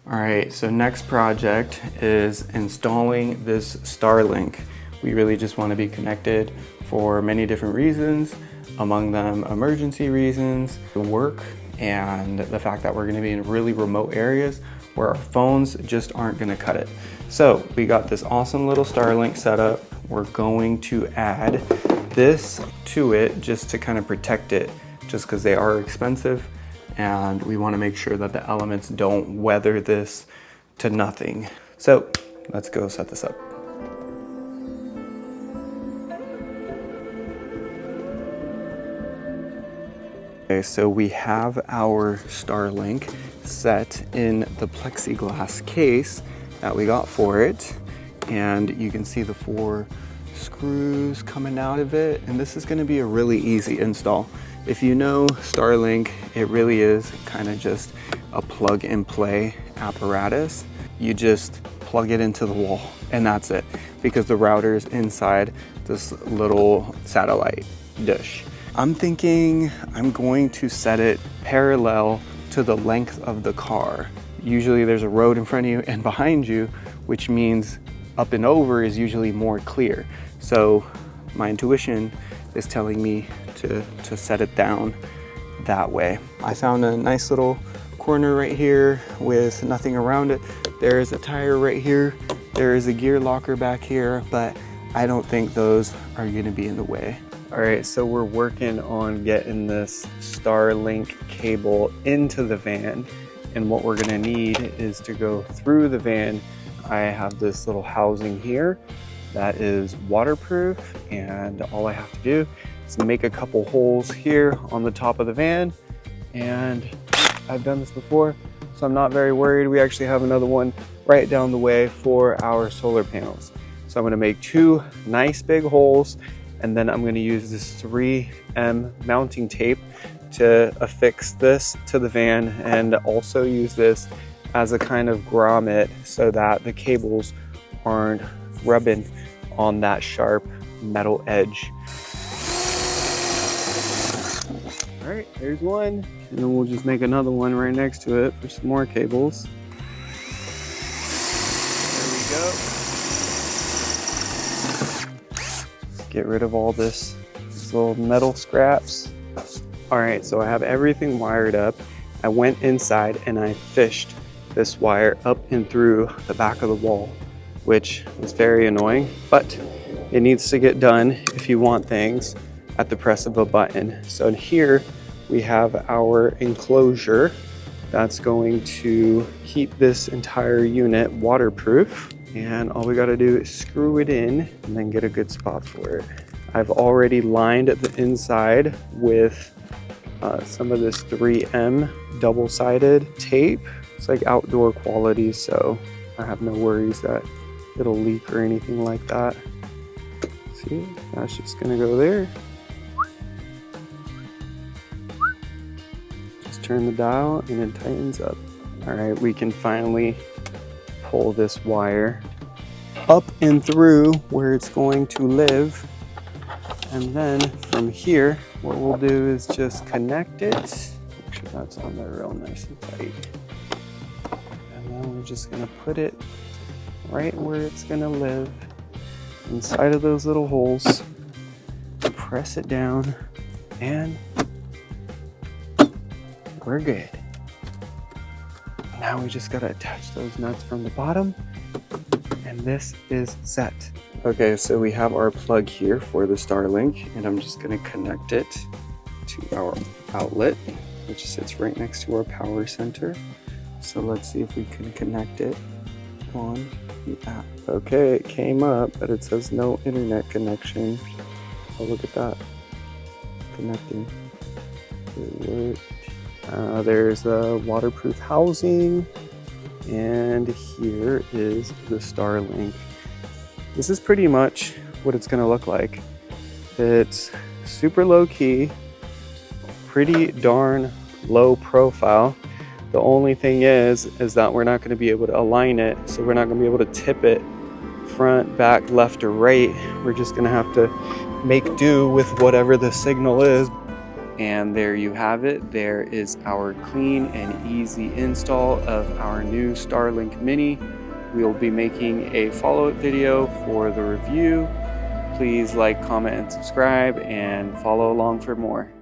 All right, so next project is installing this Starlink. We really just want to be connected for many different reasons, among them emergency reasons, work, and the fact that we're going to be in really remote areas where our phones just aren't going to cut it. So we got this awesome little Starlink setup. We're going to add this to it just to kind of protect it, just because they are expensive. And we want to make sure that the elements don't weather this to nothing. So let's go set this up. Okay, so we have our Starlink set in the plexiglass case that we got for it. And you can see the 4 screws coming out of it. And this is going to be a really easy install. If you know Starlink, it really is kind of just a plug and play apparatus. You just plug it into the wall and that's it, because the router is inside this little satellite dish. I'm thinking I'm going to set it parallel to the length of the car. Usually there's a road in front of you and behind you, which means up and over is usually more clear. So my intuition is telling me to set it down that way. I found a nice little corner right here with nothing around it. There is a tire right here. There is a gear locker back here, but I don't think those are gonna be in the way. All right, so we're working on getting this Starlink cable into the van. And what we're gonna need is to go through the van. I have this little housing here that is waterproof, and all I have to do is make a couple holes here on the top of the van. And I've done this before, so I'm not very worried. We actually have another one right down the way for our solar panels. So I'm gonna make 2 nice big holes, and then I'm gonna use this 3M mounting tape to affix this to the van, and also use this as a kind of grommet so that the cables aren't rubbing on that sharp metal edge. All right, there's one, and then we'll just make another one right next to it for some more cables. There we go. Get rid of all these little metal scraps. All right, so I have everything wired up. I went inside and I fished this wire up and through the back of the wall, which is very annoying, but it needs to get done if you want things at the press of a button. So here we have our enclosure that's going to keep this entire unit waterproof. And all we gotta do is screw it in and then get a good spot for it. I've already lined the inside with some of this 3M double-sided tape. It's like outdoor quality, so I have no worries that it'll leak or anything like that. See, that's just gonna go there. Just turn the dial and it tightens up. All right, we can finally pull this wire up and through where it's going to live. And then from here, what we'll do is just connect it. Make sure that's on there real nice and tight. And then we're just gonna put it right where it's gonna live, inside of those little holes. Press it down, and we're good. Now we just gotta attach those nuts from the bottom, and this is set. Okay, so we have our plug here for the Starlink, and I'm just gonna connect it to our outlet, which sits right next to our power center. So let's see if we can connect it on the app. Okay, it came up, but it says no internet connection. Oh, look at that. Connecting. It worked. There's a waterproof housing, and here is the Starlink. This is pretty much what it's gonna look like. It's super low key, pretty darn low profile. The only thing is that we're not gonna be able to align it, so we're not gonna be able to tip it front, back, left, or right. We're just gonna have to make do with whatever the signal is. And there you have it. There is our clean and easy install of our new Starlink Mini. We'll be making a follow-up video for the review. Please like, comment, and subscribe, and follow along for more.